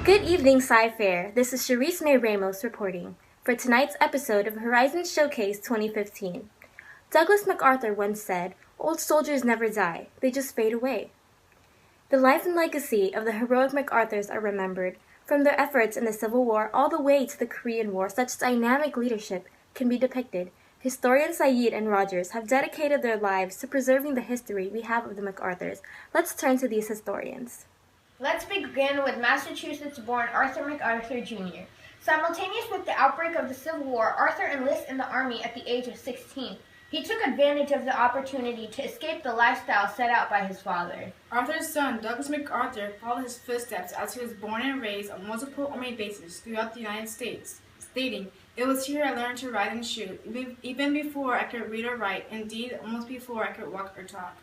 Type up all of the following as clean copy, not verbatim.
Good evening, Sci-Fair. This is Charisse May Ramos reporting for tonight's episode of Horizon Showcase 2015. Douglas MacArthur once said, "Old soldiers never die, they just fade away." The life and legacy of the heroic MacArthurs are remembered, from their efforts in the Civil War all the way to the Korean War. Such dynamic leadership can be depicted. Historians Said and Rogers have dedicated their lives to preserving the history we have of the MacArthurs. Let's turn to these historians. Let's begin with Massachusetts-born Arthur MacArthur Jr. Simultaneous with the outbreak of the Civil War, Arthur enlisted in the Army at the age of 16. He took advantage of the opportunity to escape the lifestyle set out by his father. Arthur's son, Douglas MacArthur, followed his footsteps as he was born and raised on multiple Army bases throughout the United States, stating, "It was here I learned to ride and shoot, even before I could read or write, indeed, almost before I could walk or talk."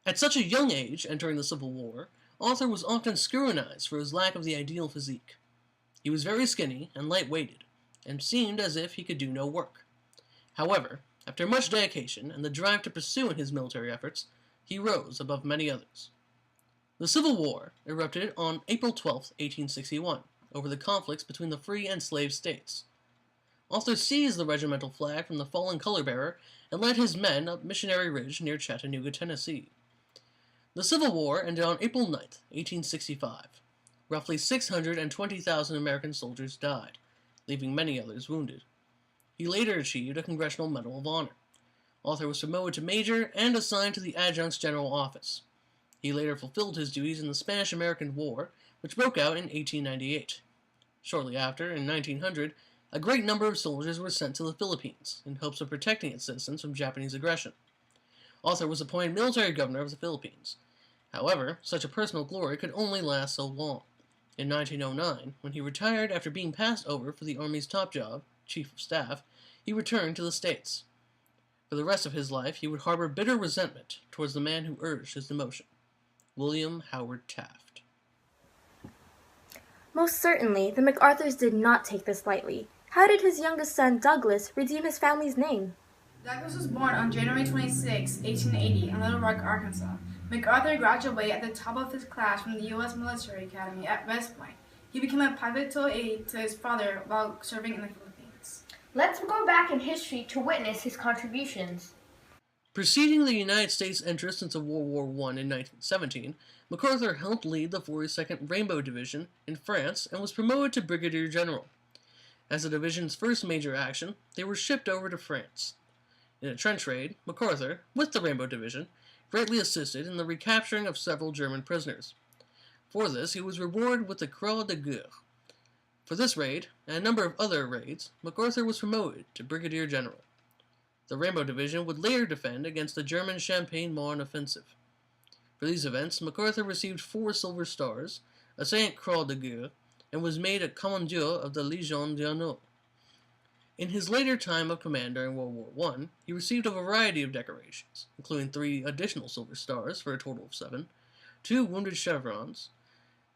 At such a young age, entering the Civil War, Arthur was often scrutinized for his lack of the ideal physique. He was very skinny and light-weighted, and seemed as if he could do no work. However, after much dedication and the drive to pursue in his military efforts, he rose above many others. The Civil War erupted on April 12, 1861, over the conflicts between the free and slave states. Arthur seized the regimental flag from the fallen color-bearer and led his men up Missionary Ridge near Chattanooga, Tennessee. The Civil War ended on April 9, 1865. Roughly 620,000 American soldiers died, leaving many others wounded. He later achieved a Congressional Medal of Honor. Arthur was promoted to major and assigned to the Adjunct's General Office. He later fulfilled his duties in the Spanish-American War, which broke out in 1898. Shortly after, in 1900, a great number of soldiers were sent to the Philippines in hopes of protecting its citizens from Japanese aggression. Arthur was appointed military governor of the Philippines. However, such a personal glory could only last so long. In 1909, when he retired after being passed over for the Army's top job, Chief of Staff, he returned to the States. For the rest of his life, he would harbor bitter resentment towards the man who urged his demotion, William Howard Taft. Most certainly, the MacArthurs did not take this lightly. How did his youngest son, Douglas, redeem his family's name? Douglas was born on January 26, 1880, in Little Rock, Arkansas. MacArthur graduated at the top of his class from the U.S. Military Academy at West Point. He became a pivotal aide to his father while serving in the Philippines. Let's go back in history to witness his contributions. Preceding the United States' entrance into World War I in 1917, MacArthur helped lead the 42nd Rainbow Division in France and was promoted to Brigadier General. As the division's first major action, they were shipped over to France. In a trench raid, MacArthur, with the Rainbow Division, greatly assisted in the recapturing of several German prisoners. For this, he was rewarded with the Croix de Guerre. For this raid, and a number of other raids, MacArthur was promoted to Brigadier General. The Rainbow Division would later defend against the German Champagne-Marne offensive. For these events, MacArthur received 4 Silver Stars, a second Croix de Guerre, and was made a Commandeur of the Légion d'Honneur. In his later time of command during World War I, he received a variety of decorations, including 3 additional Silver Stars for a total of 7, 2 Wounded Chevrons,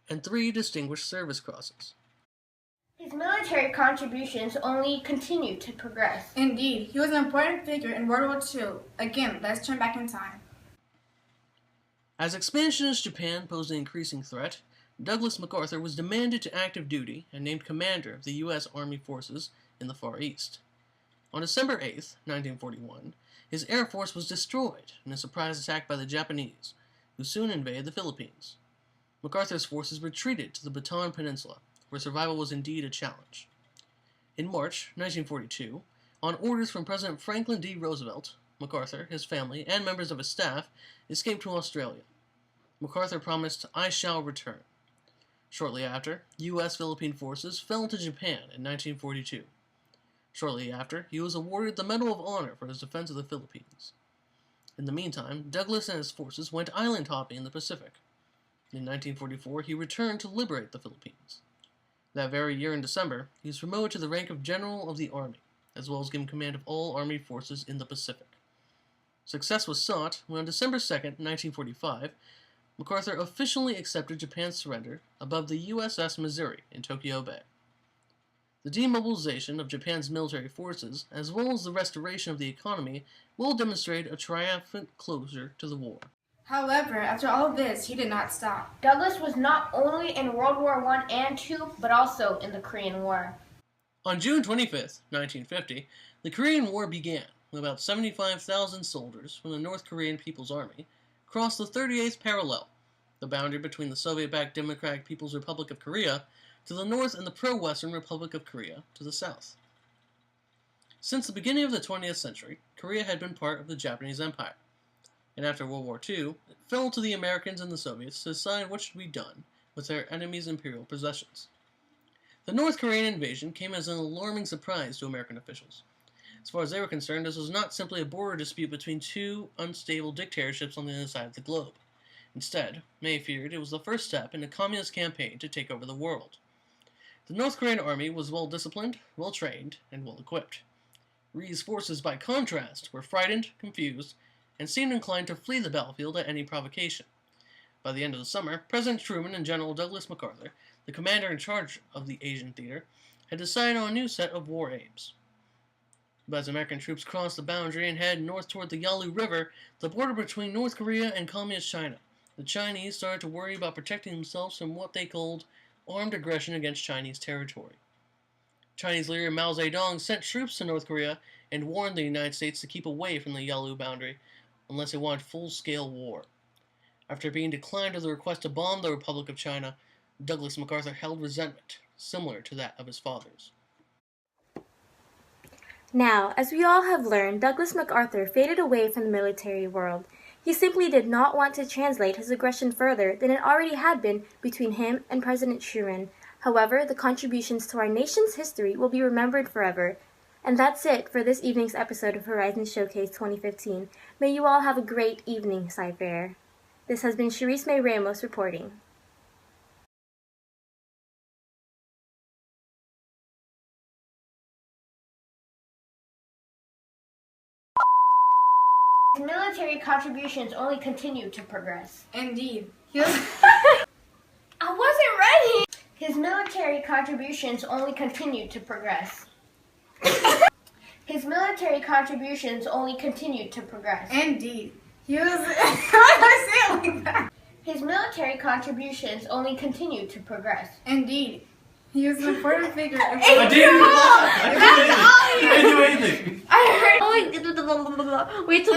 and 3 Distinguished Service Crosses. His military contributions only continued to progress. Indeed, he was an important figure in World War II. Again, let's turn back in time. As expansionist Japan posed an increasing threat, Douglas MacArthur was demanded to active duty and named commander of the U.S. Army forces in the Far East. On December 8, 1941, his air force was destroyed in a surprise attack by the Japanese, who soon invaded the Philippines. MacArthur's forces retreated to the Bataan Peninsula, where survival was indeed a challenge. In March 1942, on orders from President Franklin D. Roosevelt, MacArthur, his family, and members of his staff escaped to Australia. MacArthur promised, "I shall return." Shortly after, U.S. Philippine forces fell into Japan in 1942. Shortly after, he was awarded the Medal of Honor for his defense of the Philippines. In the meantime, Douglas and his forces went island hopping in the Pacific. In 1944, he returned to liberate the Philippines. That very year in December, he was promoted to the rank of General of the Army, as well as given command of all Army forces in the Pacific. Success was sought when on December 2, 1945, MacArthur officially accepted Japan's surrender above the USS Missouri in Tokyo Bay. The demobilization of Japan's military forces, as well as the restoration of the economy, will demonstrate a triumphant closure to the war. However, after all of this, he did not stop. Douglas was not only in World War I and II, but also in the Korean War. On June 25th, 1950, the Korean War began when about 75,000 soldiers from the North Korean People's Army crossed the 38th parallel, the boundary between the Soviet-backed Democratic People's Republic of Korea to the north and the pro-Western Republic of Korea to the south. Since the beginning of the 20th century, Korea had been part of the Japanese Empire, and after World War II, it fell to the Americans and the Soviets to decide what should be done with their enemy's imperial possessions. The North Korean invasion came as an alarming surprise to American officials. As far as they were concerned, this was not simply a border dispute between two unstable dictatorships on the other side of the globe. Instead, May feared it was the first step in a communist campaign to take over the world. The North Korean army was well-disciplined, well-trained, and well-equipped. Rhee's forces, by contrast, were frightened, confused, and seemed inclined to flee the battlefield at any provocation. By the end of the summer, President Truman and General Douglas MacArthur, the commander in charge of the Asian theater, had decided on a new set of war aims. But as American troops crossed the boundary and headed north toward the Yalu River, the border between North Korea and Communist China, the Chinese started to worry about protecting themselves from what they called armed aggression against Chinese territory. Chinese leader Mao Zedong sent troops to North Korea and warned the United States to keep away from the Yalu boundary unless they wanted full-scale war. After being declined of the request to bomb the Republic of China, Douglas MacArthur held resentment, similar to that of his father's. Now, as we all have learned, Douglas MacArthur faded away from the military world. He simply did not want to translate his aggression further than it already had been between him and President Truman. However, the contributions to our nation's history will be remembered forever. And that's it for this evening's episode of Horizon Showcase 2015. May you all have a great evening, Sci-Fair. This has been Cherise May Ramos reporting. His military contributions only continued to progress. Indeed, he was... I wasn't ready! His military contributions only continued to progress. His military contributions only continued to progress. Indeed, he was... Why did I say it like that? His military contributions only continued to progress. Indeed, he was an important figure. I didn't do anything! I heard. Wait till